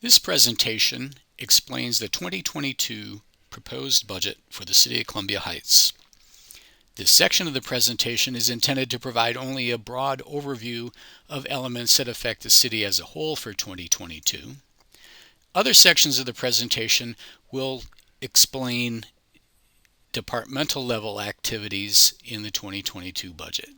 This presentation explains the 2022 proposed budget for the City of Columbia Heights. This section of the presentation is intended to provide only a broad overview of elements that affect the city as a whole for 2022. Other sections of the presentation will explain departmental level activities in the 2022 budget.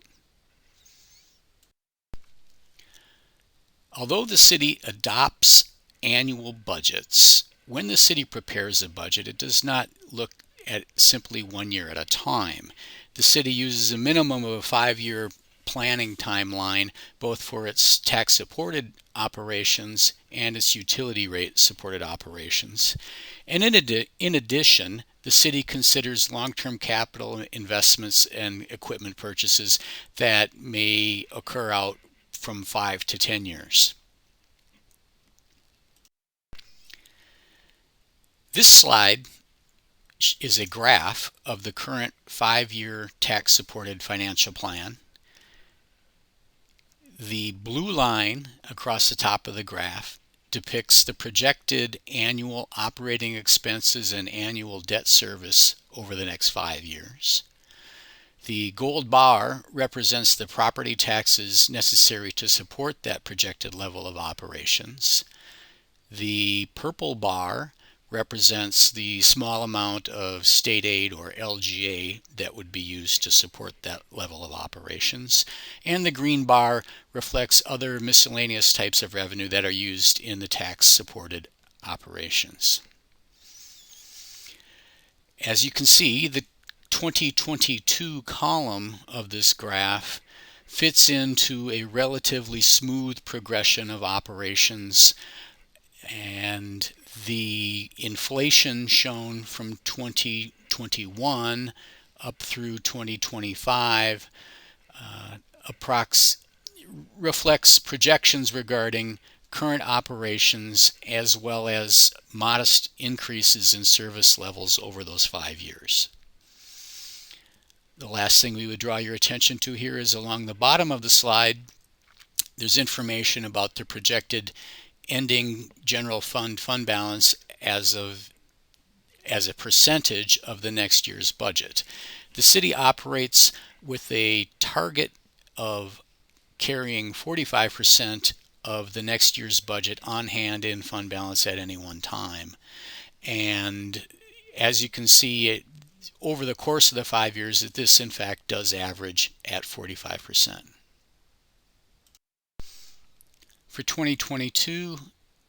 Although the city adopts annual budgets, when the city prepares a budget, it does not look at simply 1 year at a time. The city uses a minimum of a 5-year planning timeline, both for its tax-supported operations and its utility rate supported operations. And in addition, the city considers long-term capital investments and equipment purchases that may occur out from 5 to 10 years. This slide is a graph of the current 5-year tax-supported financial plan. The blue line across the top of the graph depicts the projected annual operating expenses and annual debt service over the next 5 years. The gold bar represents the property taxes necessary to support that projected level of operations. The purple bar represents the small amount of state aid or LGA that would be used to support that level of operations. And the green bar reflects other miscellaneous types of revenue that are used in the tax-supported operations. As you can see, the 2022 column of this graph fits into a relatively smooth progression of operations, and the inflation shown from 2021 up through 2025 reflects projections regarding current operations as well as modest increases in service levels over those 5 years. The last thing we would draw your attention to here is along the bottom of the slide, there's information about the projected ending general fund balance as a percentage of the next year's budget. The city operates with a target of carrying 45% of the next year's budget on hand in fund balance at any one time. And as you can see, over the course of the 5 years, this in fact does average at 45%. For 2022,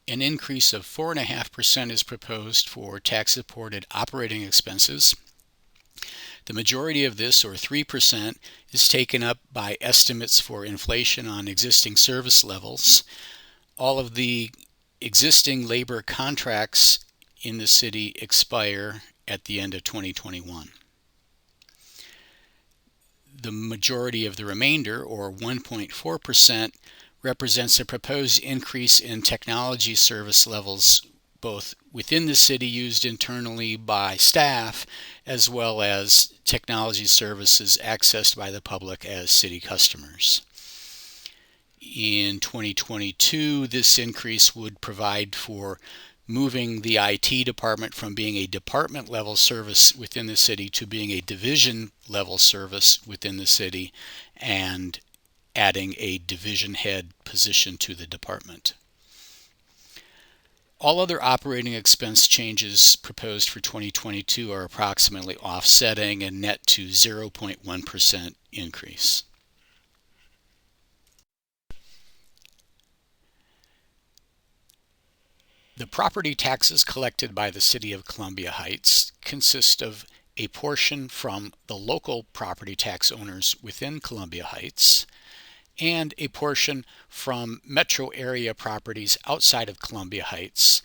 an increase of 4.5% is proposed for tax-supported operating expenses. The majority of this, or 3%, is taken up by estimates for inflation on existing service levels. All of the existing labor contracts in the city expire at the end of 2021. The majority of the remainder, or 1.4%, represents a proposed increase in technology service levels both within the city used internally by staff as well as technology services accessed by the public as city customers. In 2022, this increase would provide for moving the IT department from being a department level service within the city to being a division level service within the city and adding a division head position to the department. All other operating expense changes proposed for 2022 are approximately offsetting and net to 0.1% increase. The property taxes collected by the City of Columbia Heights consist of a portion from the local property tax owners within Columbia Heights and a portion from metro area properties outside of Columbia Heights.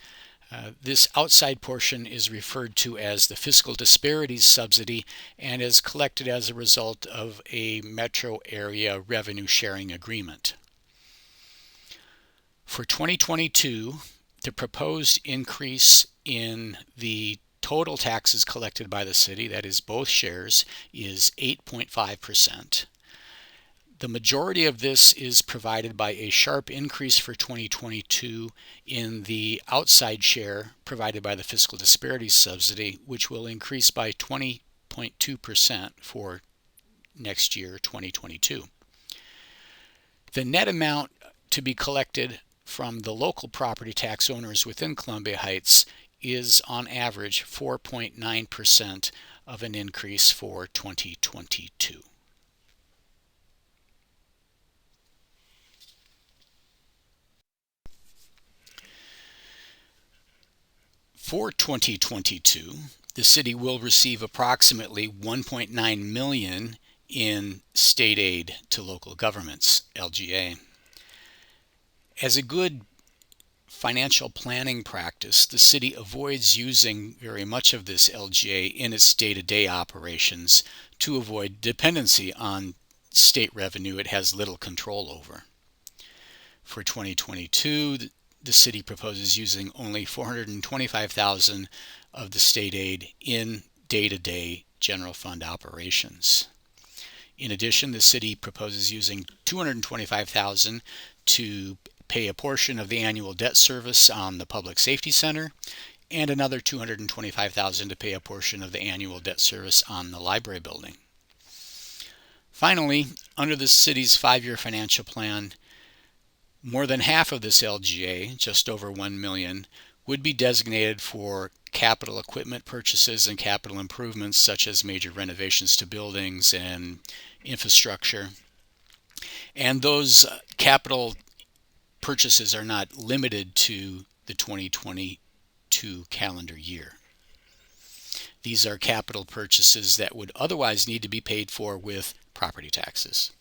This outside portion is referred to as the fiscal disparities subsidy and is collected as a result of a metro area revenue sharing agreement. For 2022, the proposed increase in the total taxes collected by the city, that is both shares, is 8.5%. The majority of this is provided by a sharp increase for 2022 in the outside share provided by the fiscal disparities subsidy, which will increase by 20.2% for next year, 2022. The net amount to be collected from the local property tax owners within Columbia Heights is on average 4.9% of an increase for 2022. For 2022, the city will receive approximately $1.9 million in state aid to local governments, LGA. As a good financial planning practice, the city avoids using very much of this LGA in its day-to-day operations to avoid dependency on state revenue it has little control over. For 2022, the city proposes using only $425,000 of the state aid in day-to-day general fund operations. In addition, the city proposes using $225,000 to pay a portion of the annual debt service on the Public Safety Center and another $225,000 to pay a portion of the annual debt service on the library building. Finally, under the city's 5-year financial plan, more than half of this LGA, just over $1 million, would be designated for capital equipment purchases and capital improvements such as major renovations to buildings and infrastructure. And those capital purchases are not limited to the 2022 calendar year. These are capital purchases that would otherwise need to be paid for with property taxes.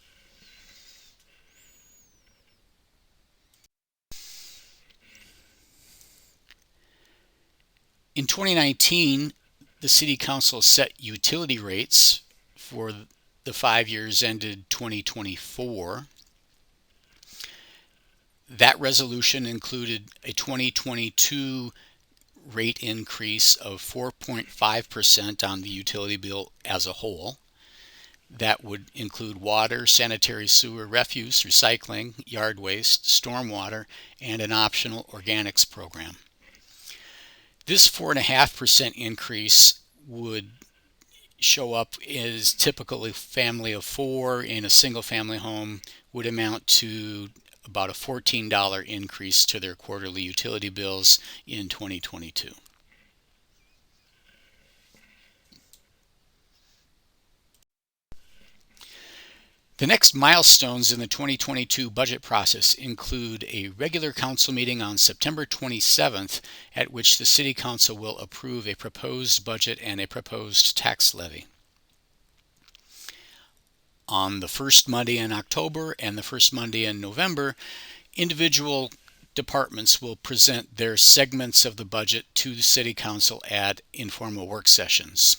In 2019, the City Council set utility rates for the 5 years ended 2024. That resolution included a 2022 rate increase of 4.5% on the utility bill as a whole. That would include water, sanitary sewer, refuse, recycling, yard waste, stormwater, and an optional organics program. This 4.5% increase would show up as typically a family of 4 in a single family home would amount to about a $14 increase to their quarterly utility bills in 2022. The next milestones in the 2022 budget process include a regular council meeting on September 27th, at which the City Council will approve a proposed budget and a proposed tax levy. On the first Monday in October and the first Monday in November, individual departments will present their segments of the budget to the City Council at informal work sessions.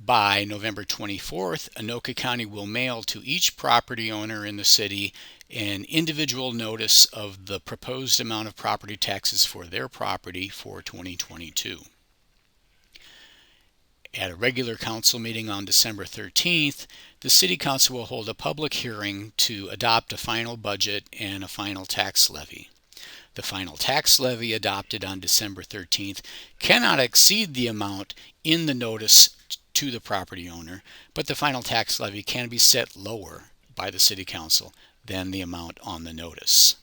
By November 24th, Anoka County will mail to each property owner in the city an individual notice of the proposed amount of property taxes for their property for 2022. At a regular council meeting on December 13th, the City Council will hold a public hearing to adopt a final budget and a final tax levy. The final tax levy adopted on December 13th cannot exceed the amount in the notice to the property owner, but the final tax levy can be set lower by the City Council than the amount on the notice.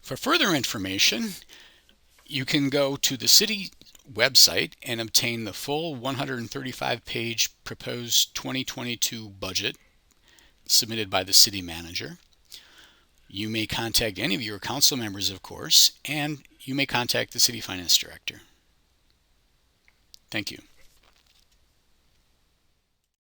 For further information, you can go to the city website and obtain the full 135-page proposed 2022 budget submitted by the city manager. You may contact any of your council members, of course, and you may contact the city finance director. Thank you.